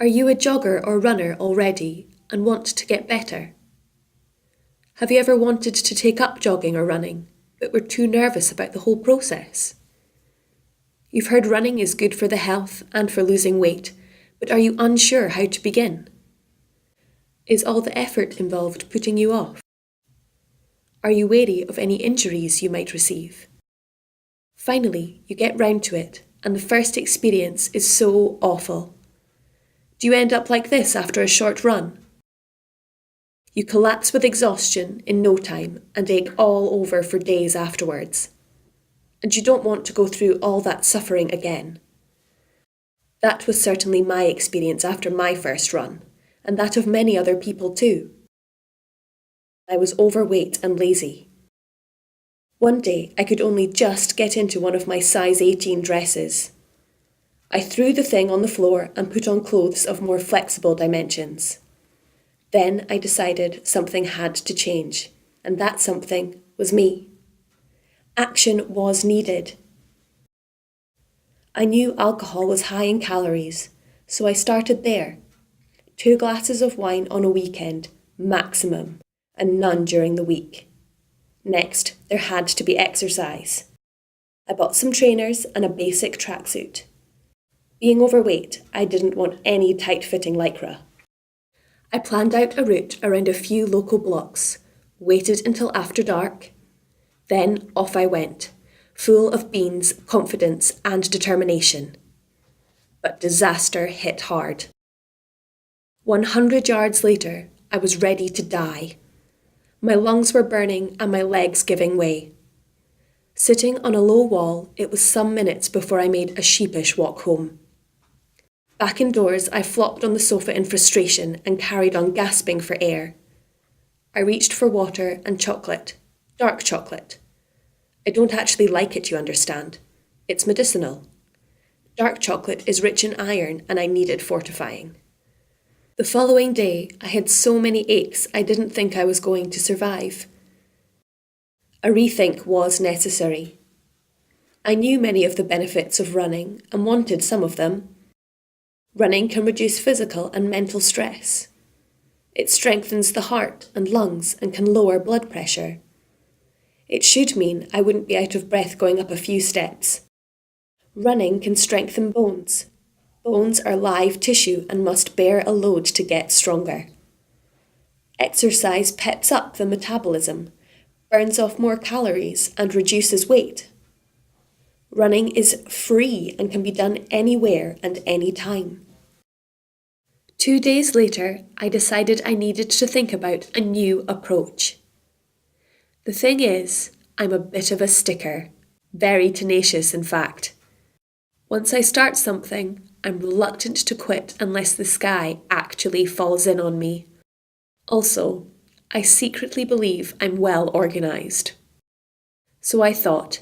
Are you a jogger or runner already and want to get better? Have you ever wanted to take up jogging or running, but were too nervous about the whole process? You've heard running is good for the health and for losing weight, but are you unsure how to begin? Is all the effort involved putting you off? Are you wary of any injuries you might receive? Finally, you get round to it, and the first experience is so awful. Do you end up like this after a short run? You collapse with exhaustion in no time and ache all over for days afterwards. And you don't want to go through all that suffering again. That was certainly my experience after my first run, and that of many other people too. I was overweight and lazy. One day I could only just get into one of my size 18 dresses. I threw the thing on the floor and put on clothes of more flexible dimensions. Then I decided something had to change, and that something was me. Action was needed. I knew alcohol was high in calories, so I started there. 2 glasses of wine on a weekend, maximum, and none during the week. Next, there had to be exercise. I bought some trainers and a basic tracksuit. Being overweight, I didn't want any tight-fitting lycra. I planned out a route around a few local blocks, waited until after dark. Then off I went, full of beans, confidence and determination. But disaster hit hard. 100 yards later, I was ready to die. My lungs were burning and my legs giving way. Sitting on a low wall, it was some minutes before I made a sheepish walk home. Back indoors, I flopped on the sofa in frustration and carried on gasping for air. I reached for water and chocolate, dark chocolate. I don't actually like it, you understand. It's medicinal. Dark chocolate is rich in iron and I needed fortifying. The following day, I had so many aches I didn't think I was going to survive. A rethink was necessary. I knew many of the benefits of running and wanted some of them. Running can reduce physical and mental stress. It strengthens the heart and lungs and can lower blood pressure. It should mean I wouldn't be out of breath going up a few steps. Running can strengthen bones. Bones are live tissue and must bear a load to get stronger. Exercise peps up the metabolism, burns off more calories and reduces weight. Running is free and can be done anywhere and any time. 2 days later, I decided I needed to think about a new approach. The thing is, I'm a bit of a sticker, very tenacious in fact. Once I start something, I'm reluctant to quit unless the sky actually falls in on me. Also, I secretly believe I'm well organised. So I thought,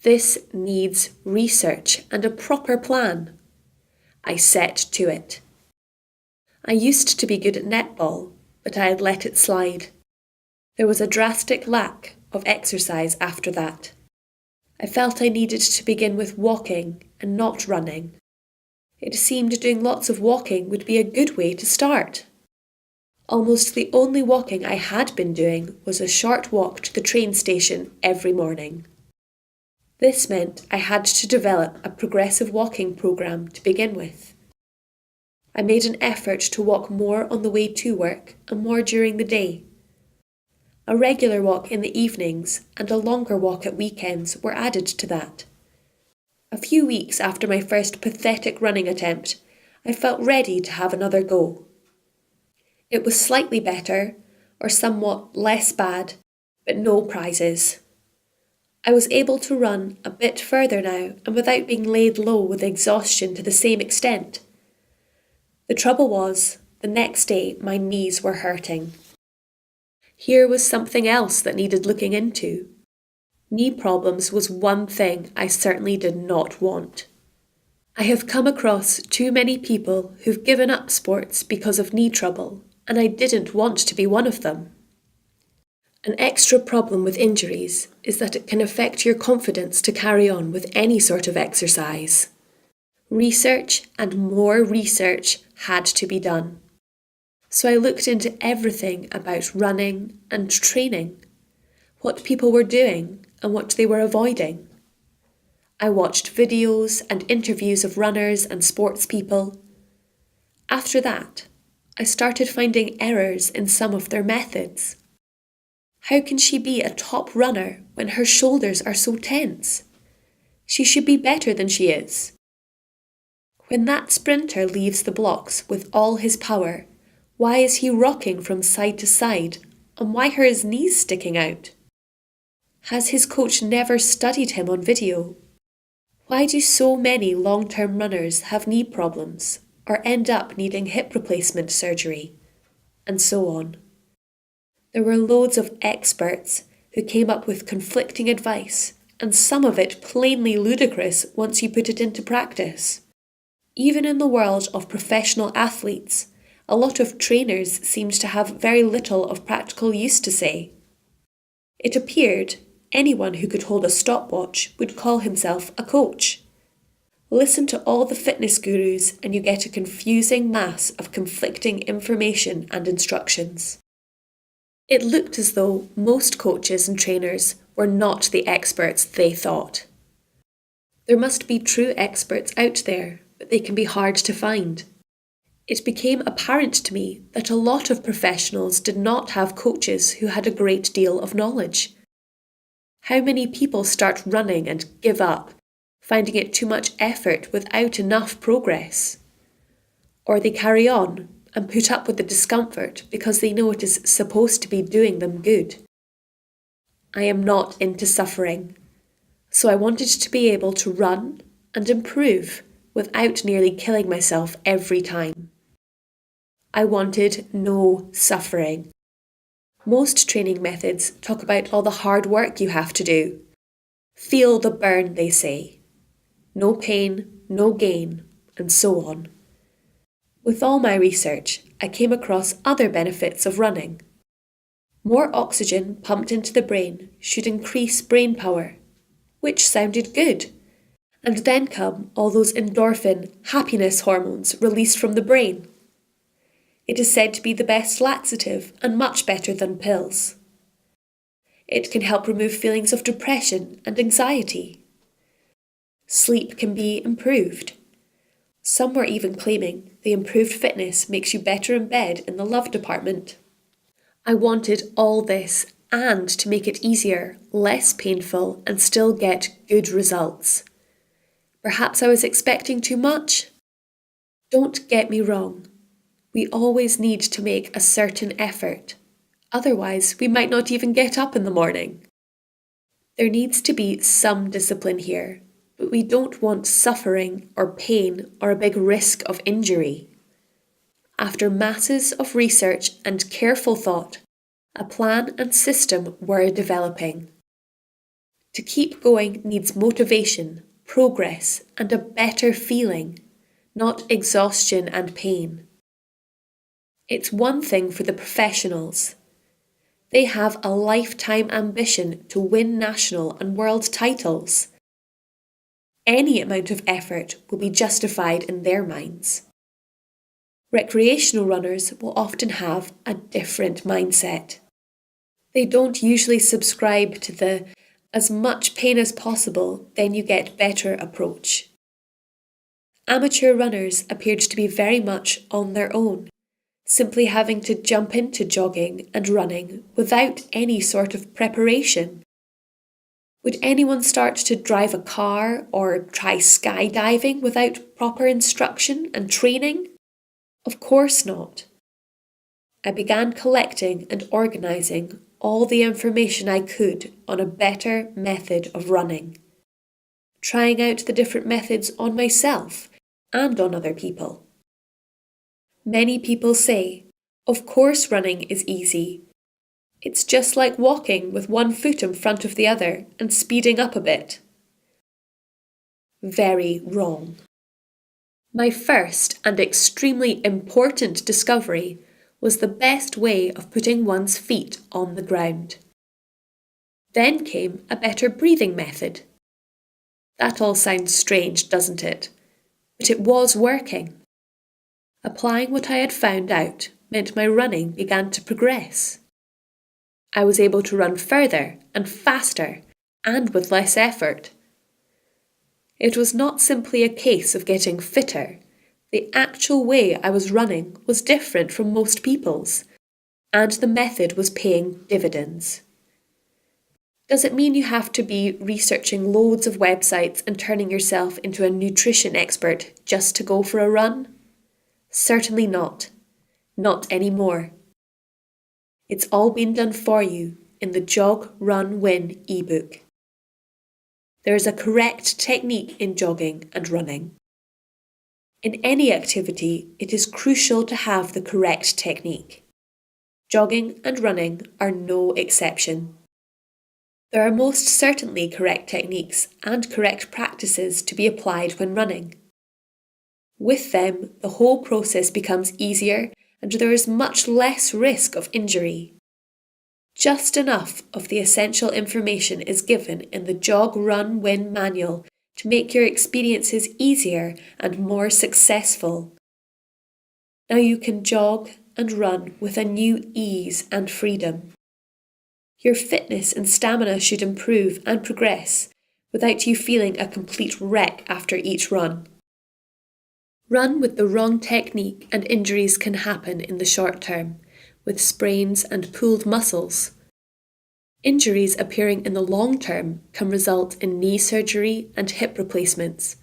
this needs research and a proper plan. I set to it. I used to be good at netball, but I had let it slide. There was a drastic lack of exercise after that. I felt I needed to begin with walking and not running. It seemed doing lots of walking would be a good way to start. Almost the only walking I had been doing was a short walk to the train station every morning. This meant I had to develop a progressive walking programme to begin with. I made an effort to walk more on the way to work and more during the day. A regular walk in the evenings and a longer walk at weekends were added to that. A few weeks after my first pathetic running attempt, I felt ready to have another go. It was slightly better, or somewhat less bad, but no prizes. I was able to run a bit further now and without being laid low with exhaustion to the same extent. The trouble was, the next day my knees were hurting. Here was something else that needed looking into. Knee problems was one thing I certainly did not want. I have come across too many people who've given up sports because of knee trouble, and I didn't want to be one of them. An extra problem with injuries is that it can affect your confidence to carry on with any sort of exercise. Research and more research had to be done. So I looked into everything about running and training, what people were doing and what they were avoiding. I watched videos and interviews of runners and sports people. After that, I started finding errors in some of their methods. How can she be a top runner when her shoulders are so tense? She should be better than she is. When that sprinter leaves the blocks with all his power, why is he rocking from side to side, and why are his knees sticking out? Has his coach never studied him on video? Why do so many long-term runners have knee problems or end up needing hip replacement surgery? And so on. There were loads of experts who came up with conflicting advice, and some of it plainly ludicrous once you put it into practice. Even in the world of professional athletes, a lot of trainers seemed to have very little of practical use to say. It appeared anyone who could hold a stopwatch would call himself a coach. Listen to all the fitness gurus and you get a confusing mass of conflicting information and instructions. It looked as though most coaches and trainers were not the experts they thought. There must be true experts out there, but they can be hard to find. It became apparent to me that a lot of professionals did not have coaches who had a great deal of knowledge. How many people start running and give up, finding it too much effort without enough progress? Or they carry on and put up with the discomfort because they know it is supposed to be doing them good. I am not into suffering, so I wanted to be able to run and improve without nearly killing myself every time. I wanted no suffering. Most training methods talk about all the hard work you have to do. Feel the burn, they say. No pain, no gain, and so on. With all my research, I came across other benefits of running. More oxygen pumped into the brain should increase brain power, which sounded good. And then come all those endorphin, happiness hormones released from the brain. It is said to be the best laxative and much better than pills. It can help remove feelings of depression and anxiety. Sleep can be improved. Some were even claiming the improved fitness makes you better in bed in the love department. I wanted all this and to make it easier, less painful, and still get good results. Perhaps I was expecting too much? Don't get me wrong. We always need to make a certain effort. Otherwise, we might not even get up in the morning. There needs to be some discipline here, but we don't want suffering or pain or a big risk of injury. After masses of research and careful thought, a plan and system were developing. To keep going needs motivation, progress, and a better feeling, not exhaustion and pain. It's one thing for the professionals. They have a lifetime ambition to win national and world titles. Any amount of effort will be justified in their minds. Recreational runners will often have a different mindset. They don't usually subscribe to the as much pain as possible, then you get better approach. Amateur runners appeared to be very much on their own, simply having to jump into jogging and running without any sort of preparation. Would anyone start to drive a car or try skydiving without proper instruction and training? Of course not. I began collecting and organising all the information I could on a better method of running, trying out the different methods on myself and on other people. Many people say, of course running is easy. It's just like walking with one foot in front of the other and speeding up a bit. Very wrong. My first and extremely important discovery was the best way of putting one's feet on the ground. Then came a better breathing method. That all sounds strange, doesn't it? but it was working. Applying what I had found out meant my running began to progress. I was able to run further and faster and with less effort. It was not simply a case of getting fitter. The actual way I was running was different from most people's, and the method was paying dividends. Does it mean you have to be researching loads of websites and turning yourself into a nutrition expert just to go for a run? Certainly not. Not anymore. It's all been done for you in the Jog Run Win ebook. There is a correct technique in jogging and running. In any activity, it is crucial to have the correct technique. Jogging and running are no exception. There are most certainly correct techniques and correct practices to be applied when running. With them, the whole process becomes easier and there is much less risk of injury. Just enough of the essential information is given in the Jog Run Win manual to make your experiences easier and more successful. Now you can jog and run with a new ease and freedom. Your fitness and stamina should improve and progress without you feeling a complete wreck after each run. Run with the wrong technique and injuries can happen in the short term, with sprains and pulled muscles. Injuries appearing in the long term can result in knee surgery and hip replacements,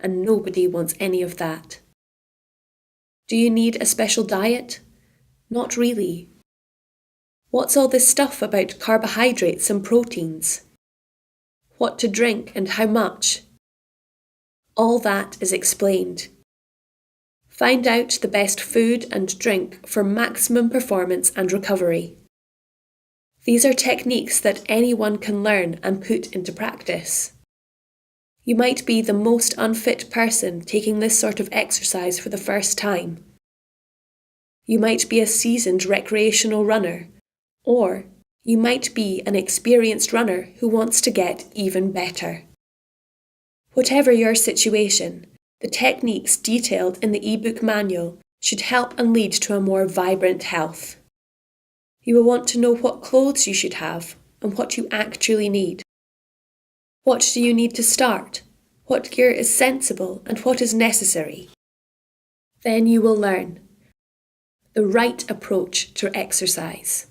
and nobody wants any of that. Do you need a special diet? Not really. What's all this stuff about carbohydrates and proteins? What to drink and how much? All that is explained. Find out the best food and drink for maximum performance and recovery. These are techniques that anyone can learn and put into practice. You might be the most unfit person taking this sort of exercise for the first time. You might be a seasoned recreational runner, or you might be an experienced runner who wants to get even better. Whatever your situation, the techniques detailed in the ebook manual should help and lead to a more vibrant health. You will want to know what clothes you should have and what you actually need. What do you need to start? What gear is sensible and what is necessary? Then you will learn the right approach to exercise,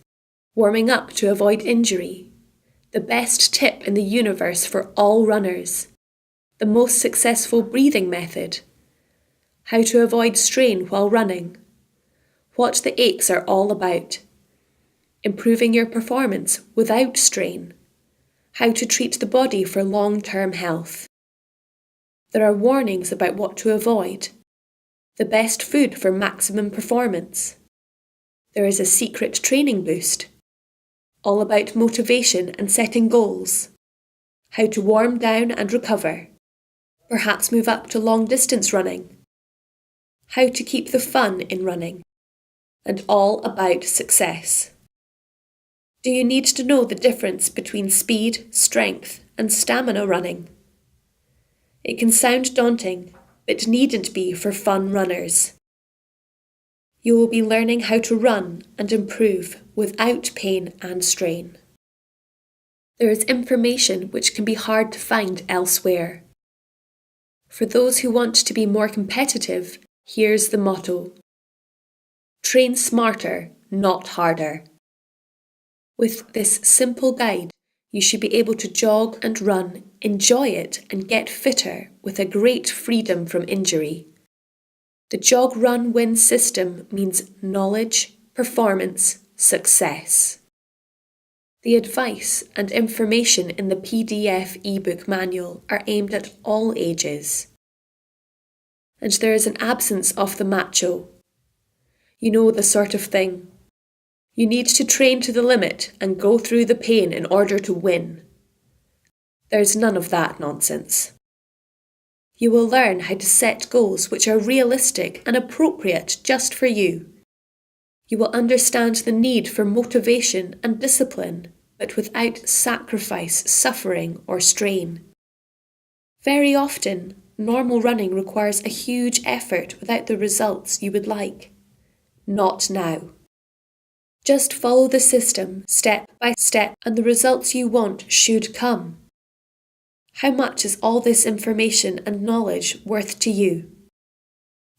warming up to avoid injury, the best tip in the universe for all runners, the most successful breathing method, how to avoid strain while running, what the aches are all about, improving your performance without strain, how to treat the body for long-term health. There are warnings about what to avoid, the best food for maximum performance. There is a secret training boost, all about motivation and setting goals, how to warm down and recover, perhaps move up to long-distance running, how to keep the fun in running, and all about success. Do you need to know the difference between speed, strength, and stamina running? It can sound daunting, but needn't be for fun runners. You will be learning how to run and improve without pain and strain. There is information which can be hard to find elsewhere. For those who want to be more competitive, here's the motto: train smarter, not harder. With this simple guide, you should be able to jog and run, enjoy it, and get fitter with a great freedom from injury. The Jog Run Win system means knowledge, performance, success. The advice and information in the PDF ebook manual are aimed at all ages. And there is an absence of the macho. You know, the sort of thing. You need to train to the limit and go through the pain in order to win. There's none of that nonsense. You will learn how to set goals which are realistic and appropriate just for you. You will understand the need for motivation and discipline, but without sacrifice, suffering, or strain. Very often, normal running requires a huge effort without the results you would like. Not now. Just follow the system step by step and the results you want should come. How much is all this information and knowledge worth to you?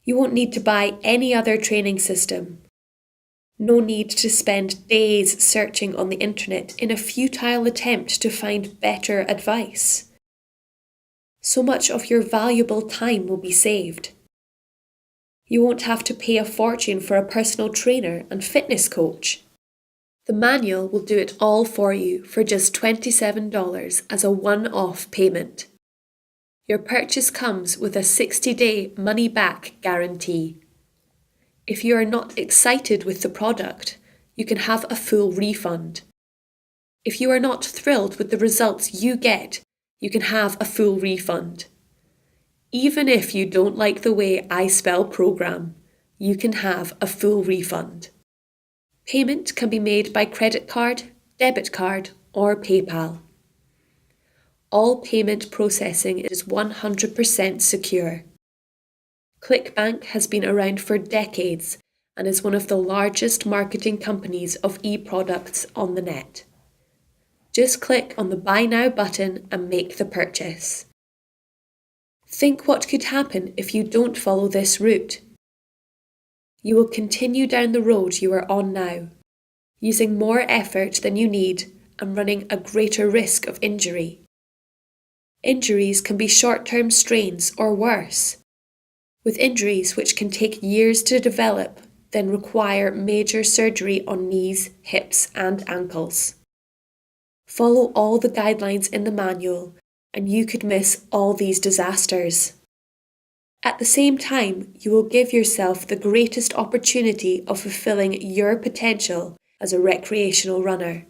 You won't need to buy any other training system. No need to spend days searching on the internet in a futile attempt to find better advice. So much of your valuable time will be saved. You won't have to pay a fortune for a personal trainer and fitness coach. The manual will do it all for you for just $27 as a one-off payment. Your purchase comes with a 60-day money-back guarantee. If you are not excited with the product, you can have a full refund. If you are not thrilled with the results you get, you can have a full refund. Even if you don't like the way I spell program, you can have a full refund. Payment can be made by credit card, debit card, or PayPal. All payment processing is 100% secure. ClickBank has been around for decades and is one of the largest marketing companies of e-products on the net. Just click on the Buy Now button and make the purchase. Think what could happen if you don't follow this route. You will continue down the road you are on now, using more effort than you need and running a greater risk of injury. Injuries can be short-term strains or worse, with injuries which can take years to develop, then require major surgery on knees, hips and ankles. Follow all the guidelines in the manual and you could miss all these disasters. At the same time, you will give yourself the greatest opportunity of fulfilling your potential as a recreational runner,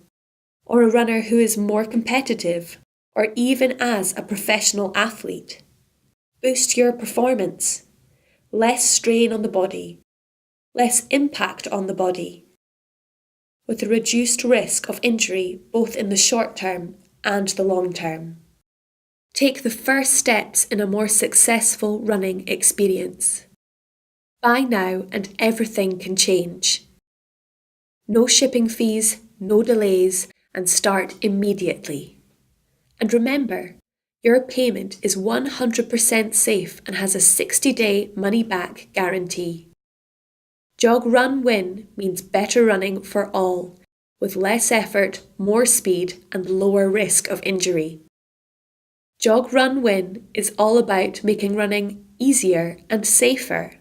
or a runner who is more competitive, or even as a professional athlete. Boost your performance. Less strain on the body. Less impact on the body. With a reduced risk of injury both in the short term and the long term. Take the first steps in a more successful running experience. Buy now and everything can change. No shipping fees, no delays, and start immediately. And remember, your payment is 100% safe and has a 60-day money-back guarantee. Jog Run Win means better running for all, with less effort, more speed, and lower risk of injury. Jog Run Win is all about making running easier and safer.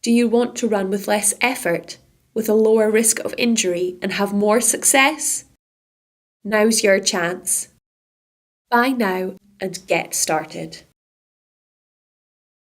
Do you want to run with less effort, with a lower risk of injury, and have more success? Now's your chance. Buy now and get started.